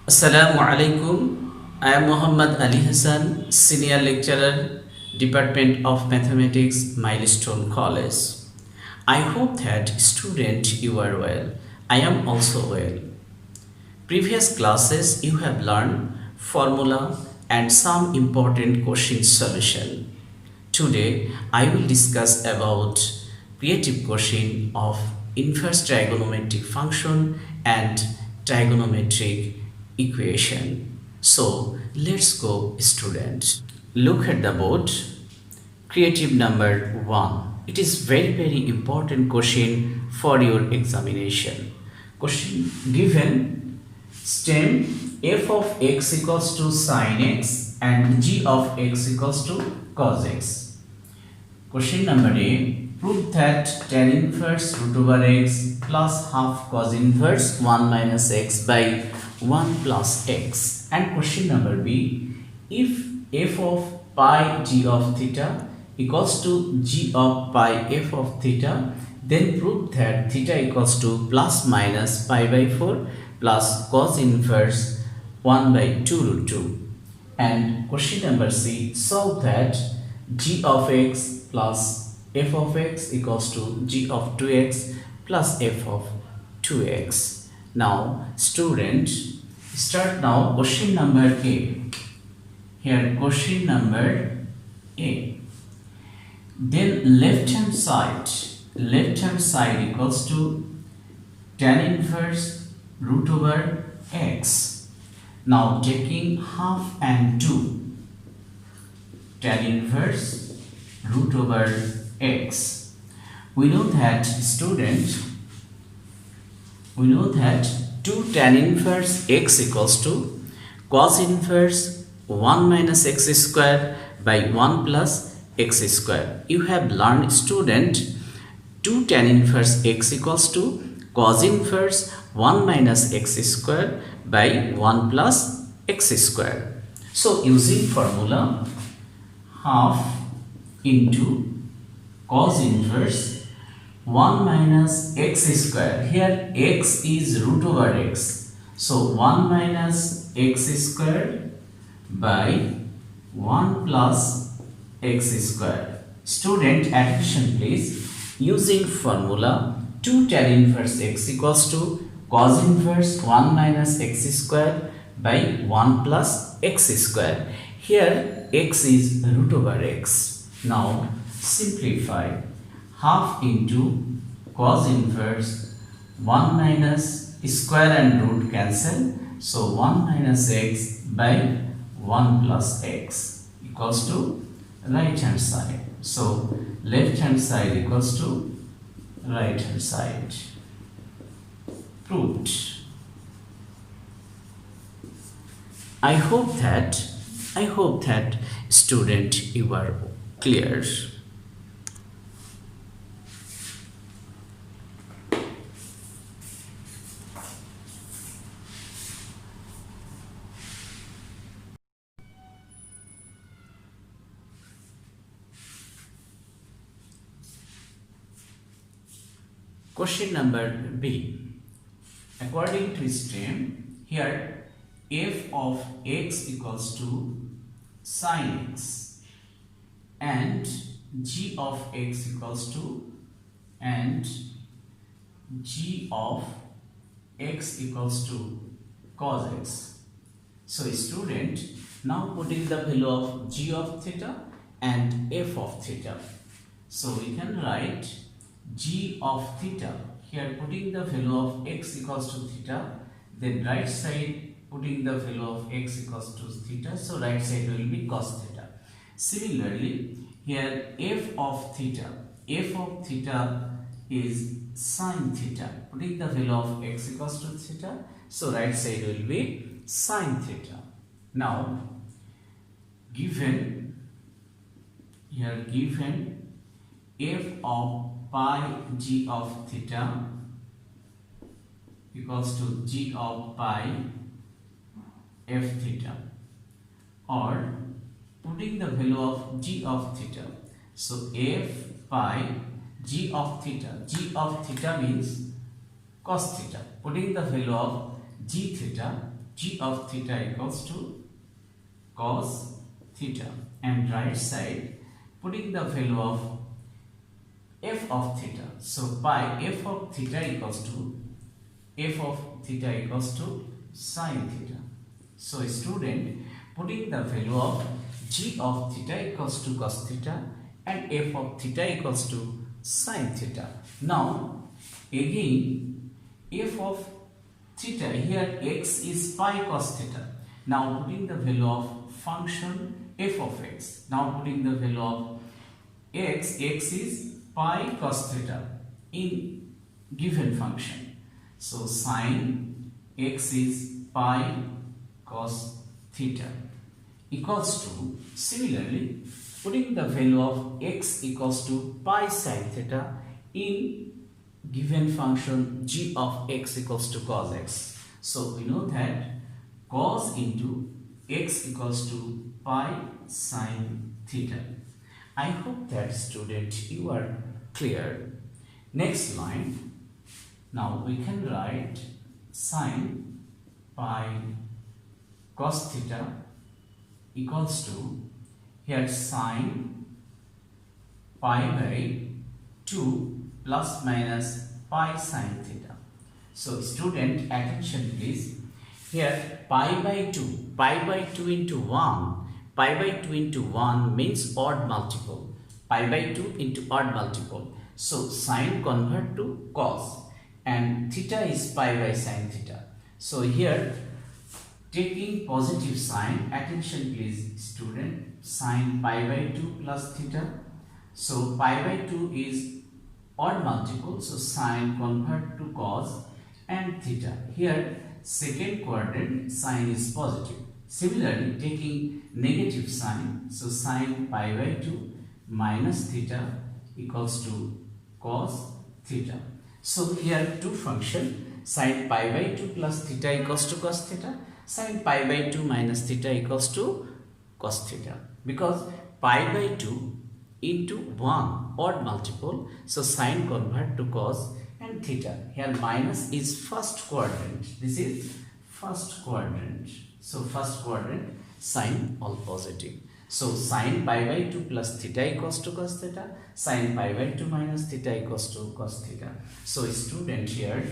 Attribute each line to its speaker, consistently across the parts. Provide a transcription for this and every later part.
Speaker 1: Assalamu alaikum. I am Muhammad Ali Hassan, Senior Lecturer, Department of Mathematics, Milestone College. I hope that student you are well. I am also well. Previous classes you have learned formula and some important question solution. Today I will discuss about creative question of inverse trigonometric function and trigonometric equation. So let's go student. Look at the board. Creative number 1. It is very important question for your examination. Question given stem f of x equals to sin x and g of x equals to cos x. Question number A. Prove that tan inverse root over x plus half cos inverse 1 minus x by 1 plus x. And question number B. If f of pi g of theta equals to g of pi f of theta, then prove that theta equals to plus minus pi by 4 plus cos inverse 1 by 2 root 2. And question number C. Solve that g of x plus f of x equals to g of 2x plus f of 2x. Now student, start now question number A. Here question number A. Then left hand side equals to tan inverse root over x. Now taking half and 2, tan inverse root over x. We know that student, 2 tan inverse x equals to cos inverse 1 minus x square by 1 plus x square. You have learned student, 2 tan inverse x equals to cos inverse 1 minus x square by 1 plus x square. So using formula, half into cos inverse 1 minus x square. Here x is root over x. So 1 minus x square by 1 plus x square. Student, attention please. Using formula, 2 tan inverse x equals to cos inverse 1 minus x square by 1 plus x square. Here x is root over x. Now simplify, half into cos inverse 1 minus square and root cancel. So 1 minus x by 1 plus x equals to right hand side. So left hand side equals to right hand side. Proved. I hope that student you are clear. Question number B. According to stem, here f of x equals to sin x and g of x equals to g of x equals to cos x. So student, now putting the value of g of theta and f of theta. So we can write g of theta, here putting the value of x equals to theta, then right side putting the value of x equals to theta, so right side will be cos theta. Similarly, here f of theta is sin theta, putting the value of x equals to theta, so right side will be sin theta. Now given f of pi g of theta equals to g of pi f theta, or putting the value of g of theta. So f pi g of theta means cos theta, putting the value of g theta g of theta equals to cos theta, and right side putting the value of f of theta. So pi f of theta equals to sin theta. So student, putting the value of g of theta equals to cos theta and f of theta equals to sin theta. Now again f of theta, here x is pi cos theta. Now putting the value of function f of x. Now putting the value of x is pi cos theta in given function. So sin x is pi cos theta equals to, similarly putting the value of x equals to pi sin theta in given function g of x equals to cos x. So we know that cos into x equals to pi sin theta. I hope that student you are clear. Next line. Now we can write sin pi cos theta equals to, here sin pi by 2 plus minus pi sin theta. So student, attention please. Here pi by 2 into 1. Pi by 2 into 1 means odd multiple. Pi by 2 into odd multiple. So sin convert to cos and theta is pi by sin theta. So here taking positive sign, attention please student, sin pi by 2 plus theta. So pi by 2 is odd multiple, so sin convert to cos and theta. Here second quadrant sin is positive. Similarly taking negative sign, so sin pi by 2 minus theta equals to cos theta. So here two function, sin pi by 2 plus theta equals to cos theta, sin pi by 2 minus theta equals to cos theta, because pi by 2 into 1 odd multiple, so sin convert to cos and theta. Here minus is first quadrant, this is first quadrant, so first quadrant sin all positive. So sin pi by 2 plus theta equals to cos theta, sin pi by 2 minus theta equals to cos theta. So student here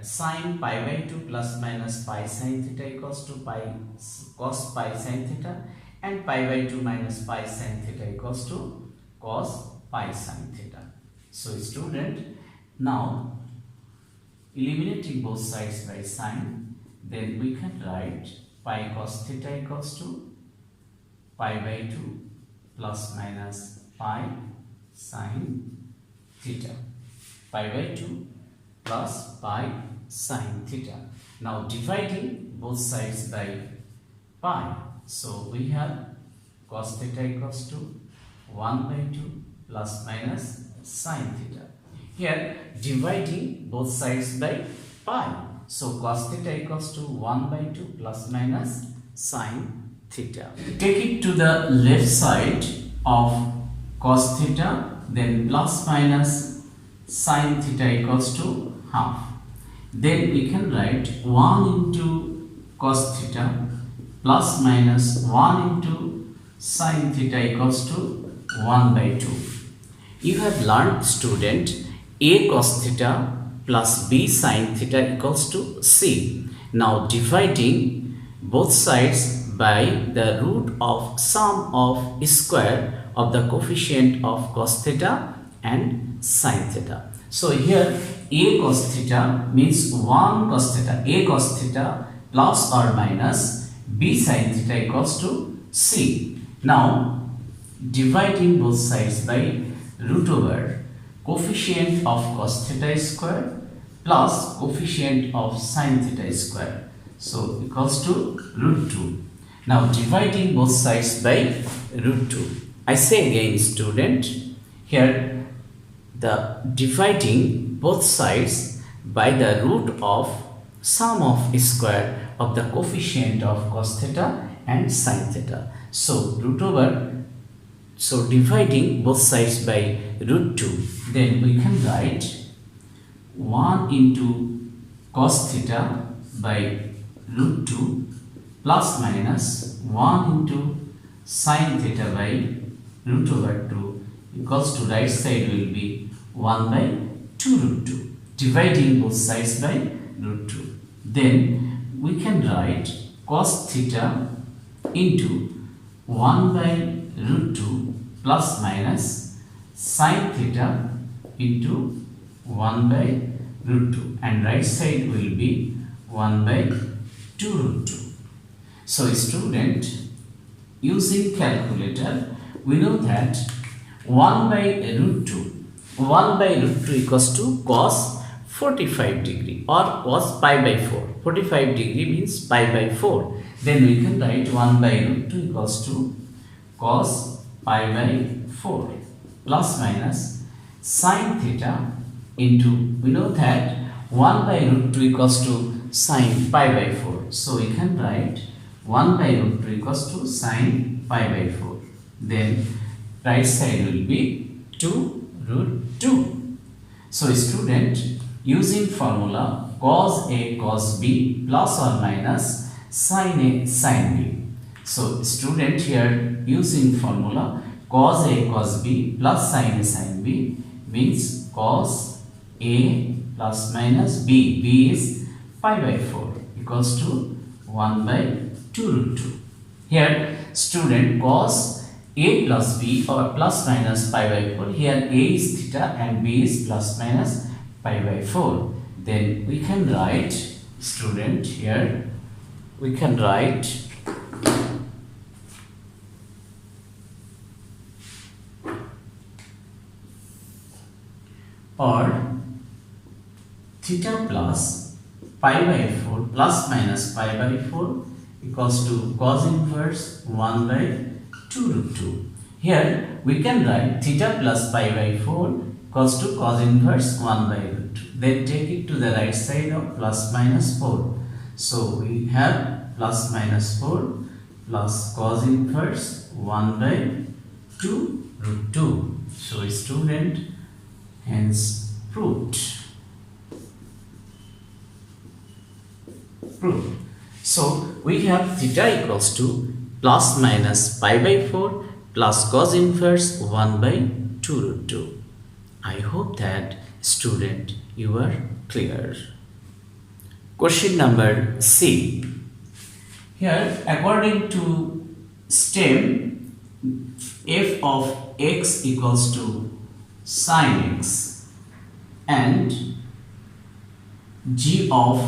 Speaker 1: sin pi by 2 plus minus pi sin theta equals to pi cos pi sin theta, and pi by 2 minus pi sin theta equals to cos pi sin theta. So student, now eliminating both sides by sin, then we can write pi cos theta equals to pi by 2 plus minus pi sin theta, pi by 2 plus pi sin theta. Now dividing both sides by pi, so we have cos theta equals to 1 by 2 plus minus sin theta. Here dividing both sides by pi, so cos theta equals to 1 by 2 plus minus sin theta. Take it to the left side of cos theta, then plus minus sin theta equals to half. Then we can write 1 into cos theta plus minus 1 into sin theta equals to 1 by 2. You have learned student, a cos theta plus b sin theta equals to c. Now dividing both sides by the root of sum of square of the coefficient of cos theta and sin theta. So here a cos theta means 1 cos theta, a cos theta plus or minus b sin theta equals to c. Now dividing both sides by root over coefficient of cos theta square plus coefficient of sin theta square, so equals to root 2. Now dividing both sides by root 2. I say again student, here the dividing both sides by the root of sum of square of the coefficient of cos theta and sin theta. So root over, so dividing both sides by root 2, then we can write 1 into cos theta by root 2 plus minus 1 into sin theta by root over 2 equals to right side will be 1 by 2 root 2, dividing both sides by root 2. Then we can write cos theta into 1 by root 2 plus minus sin theta into 1 by root 2, and right side will be 1 by 2 root 2. So student, using calculator we know that 1 by root 2 equals to cos 45 degree or cos pi by 4. 45 degree means pi by 4. Then we can write 1 by root 2 equals to cos pi by 4 plus minus sin theta into, we know that 1 by root 2 equals to sin pi by 4. So we can write 1 by root 2 equals to sin pi by 4. Then right side will be 2 root 2. So student, using formula cos A cos B plus or minus sin A sin B. So student, here using formula cos A cos B plus sin A sin B means cos A plus minus B. B is pi by 4 equals to 1 by 2 root 2. Here student, cos A plus B or plus minus pi by 4. Here A is theta and B is plus minus pi by 4. Then we can write, student, here we can write or theta plus pi by 4 plus minus pi by 4 equals to cos inverse 1 by 2 root 2. Here we can write theta plus pi by 4 equals to cos inverse 1 by root 2. Then take it to the right side of plus minus 4. So we have plus minus 4 plus cos inverse 1 by 2 root 2. So student, hence proved. So we have theta equals to plus minus pi by 4 plus cos inverse 1 by 2 root 2. I hope that student you are clear. Question number C. Here according to stem, f of x equals to sin x and g of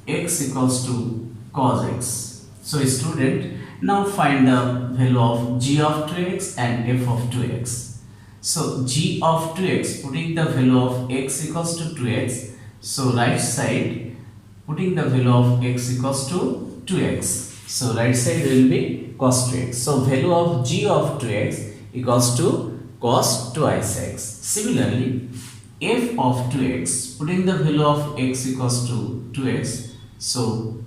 Speaker 1: x equals to cos x. So student, now find the value of g of 2x and f of 2x. So g of 2x, putting the value of x equals to 2x. So right side, putting the value of x equals to 2x. So right side will be cos 2x. So value of g of 2x equals to cos twice x. Similarly, f of 2x, putting the value of x equals to 2x. So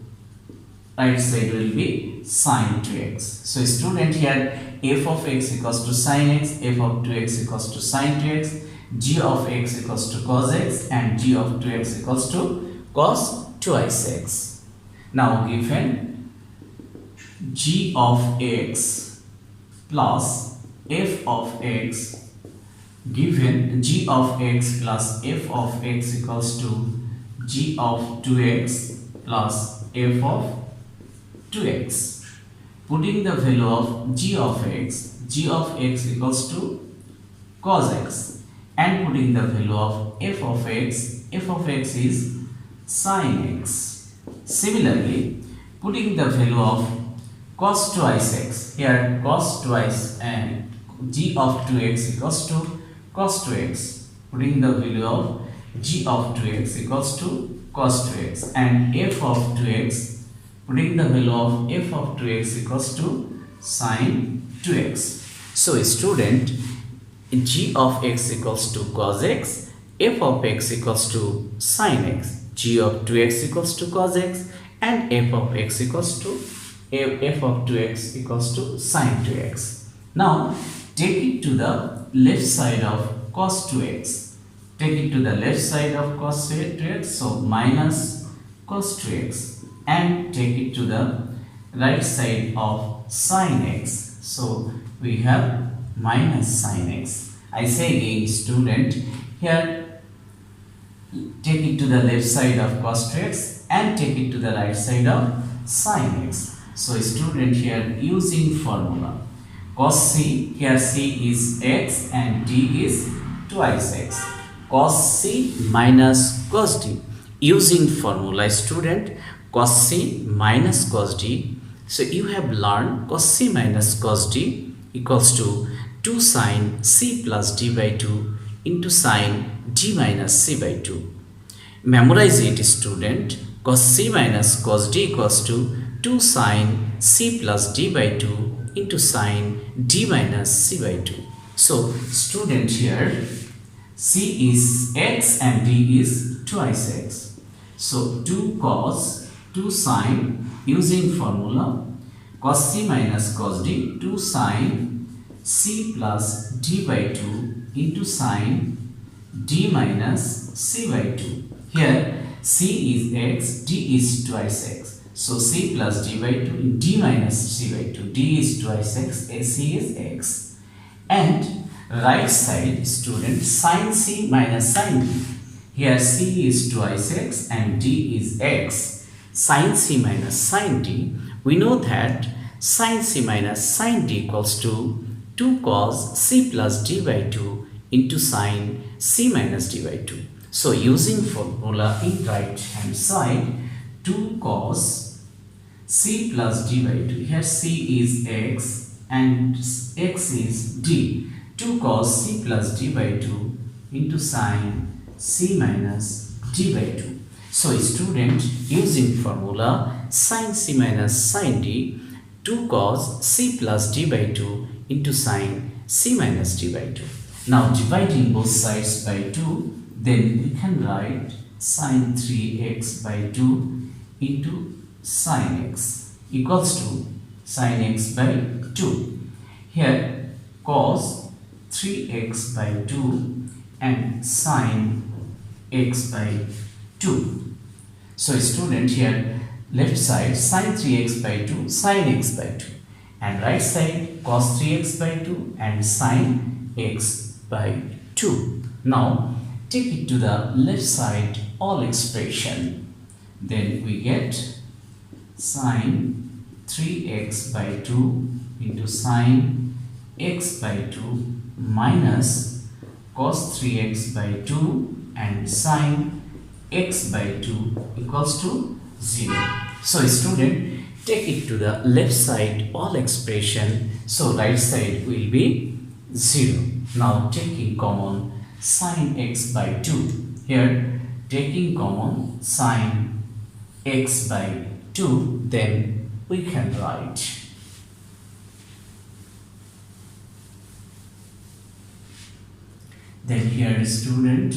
Speaker 1: right side will be sin 2x. So student, here f of x equals to sin x, f of 2x equals to sin 2x, g of x equals to cos x, and g of 2x equals to cos twice x. Now given g of x plus f of x, given g of x plus f of x equals to g of 2x plus f of 2x. Putting the value of g of x equals to cos x, and putting the value of f of x is sin x. Similarly, putting the value of cos twice x, here cos twice and g of 2x equals to cos 2x, putting the value of g of 2x equals to cos 2x, and f of 2x, putting the value of f of 2x equals to sin 2x. So student, g of x equals to cos x, f of x equals to sin x, g of 2x equals to cos x, and f of x equals to f of 2x equals to sin 2x. Now take it to the left side of cos 2x. Take it to the left side of cos 2x. So minus cos 2x and take it to the right side of sin x. So we have minus sin x. I say again student, here take it to the left side of cos 2x and take it to the right side of sin x. So student, here using formula cos c, here c is x and d is twice x. Cos c minus cos d. Using formula student, cos c minus cos d. So you have learned cos c minus cos d equals to 2 sin c plus d by 2 into sin d minus c by 2. Memorize it student. Cos c minus cos d equals to 2 sin c plus d by 2 into sin d minus c by 2. So student, here c is x and d is twice x. So 2 cos 2 sin, using formula cos c minus cos d, 2 sin c plus d by 2 into sin d minus c by 2. Here c is x, d is twice x. So c plus d by 2, d minus c by 2, d is twice x, c is x. And right side student, sin c minus sin d. Here c is twice x and d is x. Sin c minus sin d, we know that sin c minus sin d equals to 2 cos c plus d by 2 into sin c minus d by 2. So using formula in right hand side, 2 cos c plus d by 2, here c is x and x is d, 2 cos c plus d by 2 into sin c minus d by 2. So student, using formula sin c minus sin d, 2 cos c plus d by 2 into sin c minus d by 2. Now dividing both sides by 2, then we can write sin 3x by 2 into sin x equals to sin x by 2. Here cos 3x by 2 and sin x by 2. So student, here left side sin 3x by 2, sin x by 2, and right side cos 3x by 2 and sin x by 2. Now take it to the left side all expression. Then we get sin 3x by 2 into sin x by 2 minus cos 3x by 2 and sin x by 2 equals to 0. So student, take it to the left side all expression. So right side will be 0. Now taking common sin x by 2. Here taking common sin x by 2, then we can write then here student,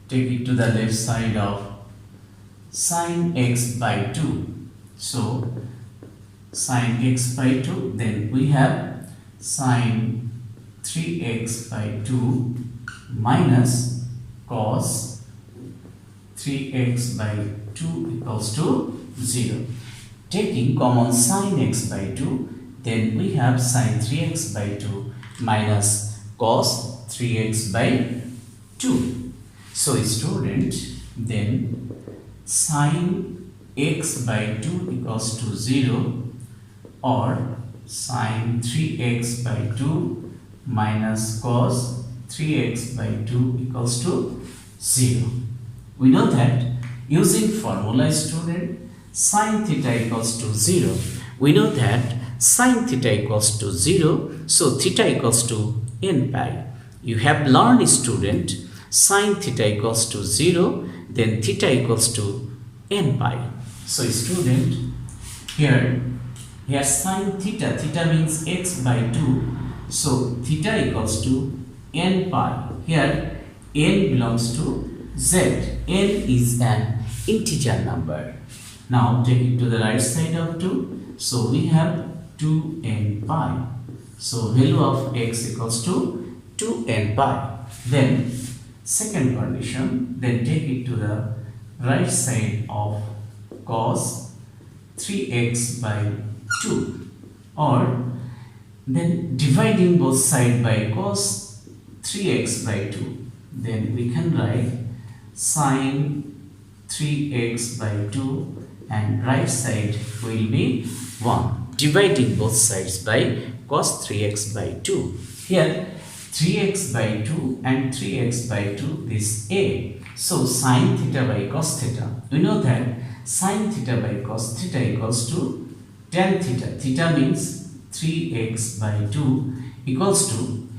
Speaker 1: take it to the left side of sin x by 2. So sin x by 2, then we have sin 3x by 2 minus cos 3x by 2 equals to 0. Taking common sin x by 2, then we have sin 3x by 2 minus cos 3x by 2. So student, then sin x by 2 equals to 0 or sin 3x by 2 minus cos 3x by 2 equals to 0. We know that using formula student, sin theta equals to 0. We know that sin theta equals to 0, so theta equals to n pi. You have learned student, sin theta equals to 0, then theta equals to n pi. So student, here sin theta, theta means x by 2, so theta equals to n pi. Here n belongs to z, n is an integer number. Now take it to the right side of 2, so we have 2n pi. So value of x equals to 2n pi. Then second condition, then take it to the right side of cos 3x by 2, or then dividing both sides by cos 3x by 2, then we can write sine 3x by 2 and right side will be 1. Dividing both sides by cos 3x by 2. Here 3x by 2 and 3x by 2 is a. So sine theta by cos theta. We know that sine theta by cos theta equals to tan theta. Theta means 3x by 2 equals to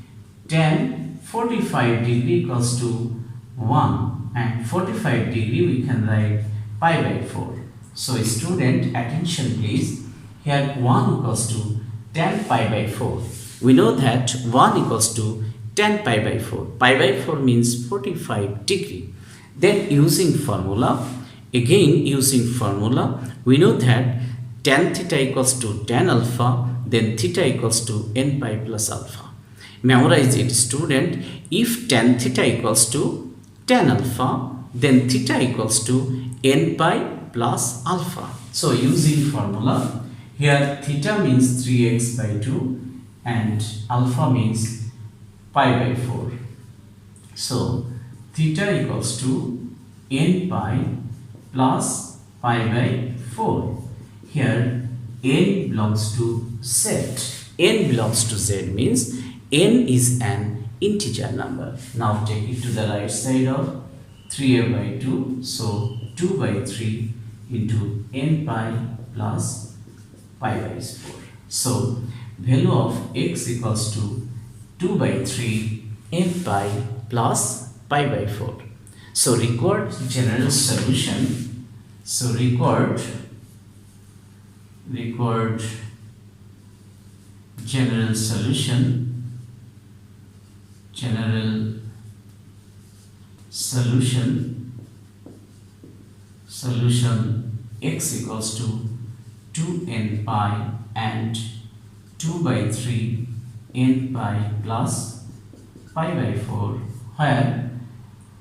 Speaker 1: tan 45 degree equals to 1, and 45 degree we can write pi by 4. So student, attention please. Here 1 equals to tan pi by 4. We know that 1 equals to tan pi by 4. Pi by 4 means 45 degree. Then using formula, we know that tan theta equals to tan alpha, then theta equals to n pi plus alpha. Memorize it student. If tan theta equals to tan alpha, then theta equals to n pi plus alpha. So using formula, here theta means 3x by 2 and alpha means pi by 4. So theta equals to n pi plus pi by 4. Here n belongs to z. N belongs to z means n is an integer number. Now take it to the right side of 3a by 2. So 2 by 3 into n pi plus pi by 4. So value of x equals to 2 by 3 n pi plus pi by 4. So required general solution. So required general solution. Solution x equals to 2n pi and 2 by 3 n pi plus pi by 4, where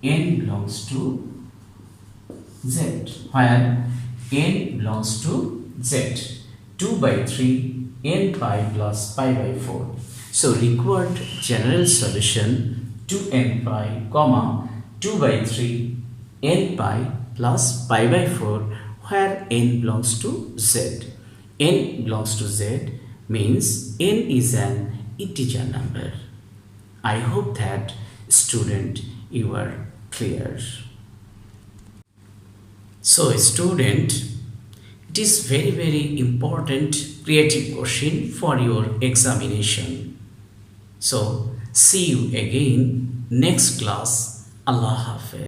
Speaker 1: n belongs to z. 2 by 3 n pi plus pi by 4. So required general solution 2n pi comma 2 by 3 n pi plus pi by 4, where n belongs to z. N belongs to z means n is an integer number. I hope that student you are clear. So student, it is very important creative question for your examination. So see you again next class. Allah Hafiz.